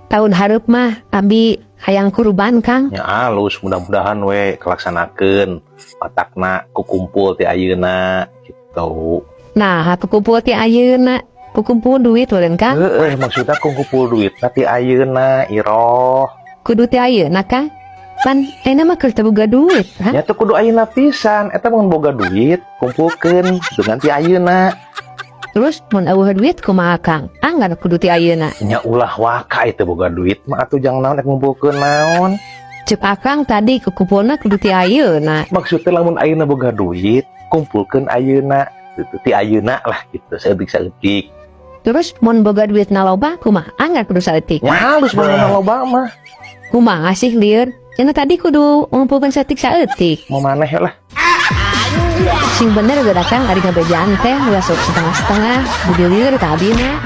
tahun hareup mah abi hayang kurban Kang. Ya alus mudah-mudahan we kelaksanakeun otakna kukumpul ti ayeuna gitu. Nah, kukumpul ti ayeuna, kukumpul duit eureun Kang. Maksudnya kukumpul duit ti ayeuna iroh. Kudu ti ayeuna Kang. Pan ayeuna mah keur teu boga duit, ha? Ya teh kudu ayeuna pisan, eta mun boga duit kumpulkeun dengan ti ayeuna. Terus mun eueuh duit kumaha Kang? Anggar kudu ti ayeuna. Nya ulah waka itu boga duit mah atuh jangan naon ngumpulkeun naon. Cep Akang tadi kukumpulna kudu ti ayeuna. Maksudnya lamun ayeuna boga duit, kumpulkeun ayeuna. Ti ayeuna lah gitu, saeutik-saeutik. Terus mun boga duitna loba kumaha? Anggar kudu saeutik. Ya halus boga loba mah. Kumaha sih lieur? Cenah tadi kudu ngumpulkeun saeutik-saeutik. Mau maneh lah. Sing bener geura Kang ari ngabejaan teh ulah sok setengah-setengah, budi lieur ka abina.